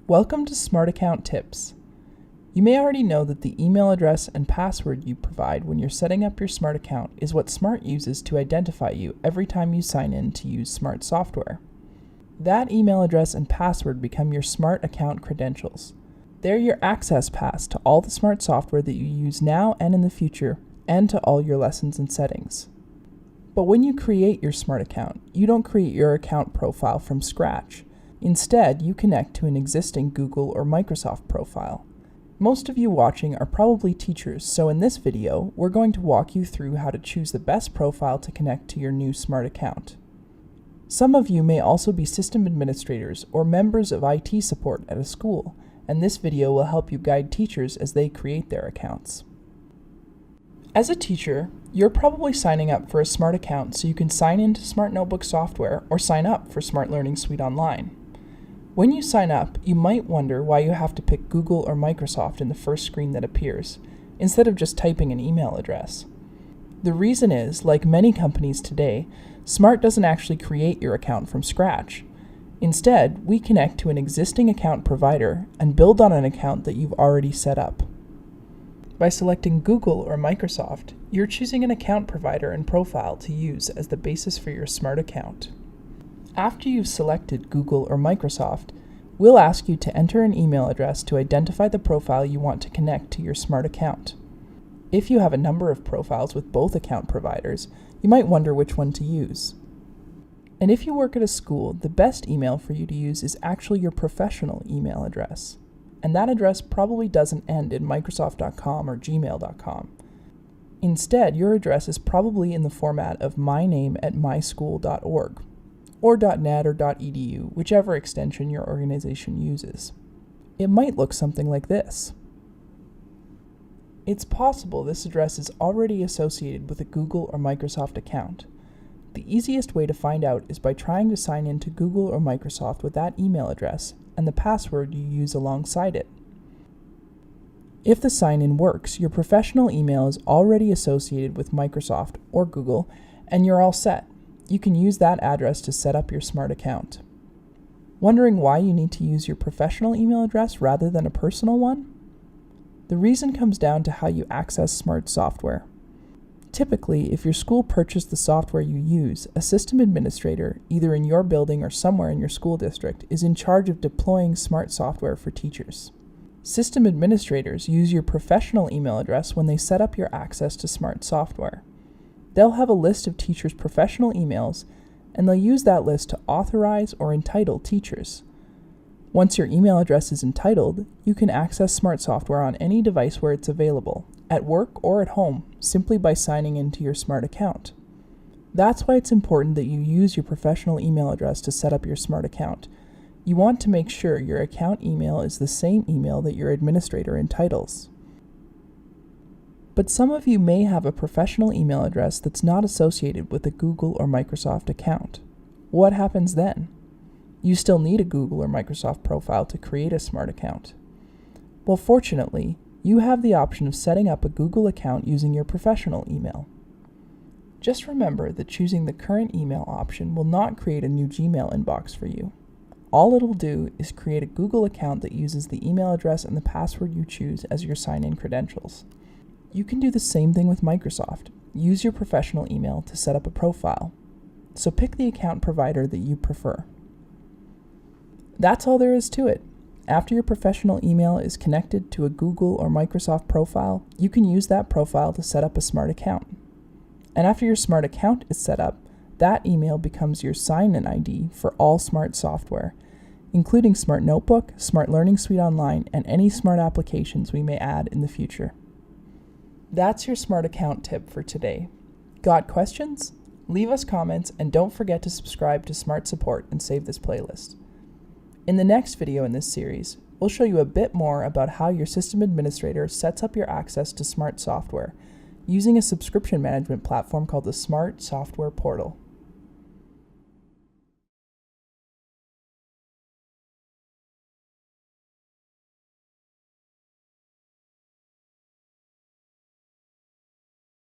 Welcome to Smart Account Tips. You may already know that the email address and password you provide when you're setting up your Smart account is what Smart uses to identify you every time you sign in to use Smart software. That email address and password become your Smart account credentials. They're your access pass to all the Smart software that you use now and in the future, and to all your lessons and settings. But when you create your Smart account, you don't create your account profile from scratch. Instead, you connect to an existing Google or Microsoft profile. Most of you watching are probably teachers, so in this video, we're going to walk you through how to choose the best profile to connect to your new Smart account. Some of you may also be system administrators or members of IT support at a school, and this video will help you guide teachers as they create their accounts. As a teacher, you're probably signing up for a Smart account so you can sign into Smart Notebook software or sign up for Smart Learning Suite Online. When you sign up, you might wonder why you have to pick Google or Microsoft in the first screen that appears, instead of just typing an email address. The reason is, like many companies today, Smart doesn't actually create your account from scratch. Instead, we connect to an existing account provider and build on an account that you've already set up. By selecting Google or Microsoft, you're choosing an account provider and profile to use as the basis for your Smart account. After you've selected Google or Microsoft, we'll ask you to enter an email address to identify the profile you want to connect to your Smart account. If you have a number of profiles with both account providers, you might wonder which one to use. And if you work at a school, the best email for you to use is actually your professional email address. And that address probably doesn't end in Microsoft.com or Gmail.com. Instead, your address is probably in the format of myname@myschool.org. or .net or .edu, whichever extension your organization uses. It might look something like this. It's possible this address is already associated with a Google or Microsoft account. The easiest way to find out is by trying to sign into Google or Microsoft with that email address and the password you use alongside it. If the sign-in works, your professional email is already associated with Microsoft or Google, and you're all set. You can use that address to set up your Smart account. Wondering why you need to use your professional email address rather than a personal one? The reason comes down to how you access Smart software. Typically, if your school purchased the software you use, a system administrator, either in your building or somewhere in your school district, is in charge of deploying Smart software for teachers. System administrators use your professional email address when they set up your access to Smart software. They'll have a list of teachers' professional emails, and they'll use that list to authorize or entitle teachers. Once your email address is entitled, you can access Smart software on any device where it's available, at work or at home, simply by signing into your Smart account. That's why it's important that you use your professional email address to set up your Smart account. You want to make sure your account email is the same email that your administrator entitles. But some of you may have a professional email address that's not associated with a Google or Microsoft account. What happens then? You still need a Google or Microsoft profile to create a Smart account. Well, fortunately, you have the option of setting up a Google account using your professional email. Just remember that choosing the current email option will not create a new Gmail inbox for you. All it'll do is create a Google account that uses the email address and the password you choose as your sign-in credentials. You can do the same thing with Microsoft. Use your professional email to set up a profile. So pick the account provider that you prefer. That's all there is to it. After your professional email is connected to a Google or Microsoft profile, you can use that profile to set up a Smart account. And after your Smart account is set up, that email becomes your sign-in ID for all Smart software, including Smart Notebook, Smart Learning Suite Online, and any Smart applications we may add in the future. That's your Smart account tip for today. Got questions? Leave us comments and don't forget to subscribe to Smart Support and save this playlist. In the next video in this series, we'll show you a bit more about how your system administrator sets up your access to Smart software using a subscription management platform called the Smart Software Portal.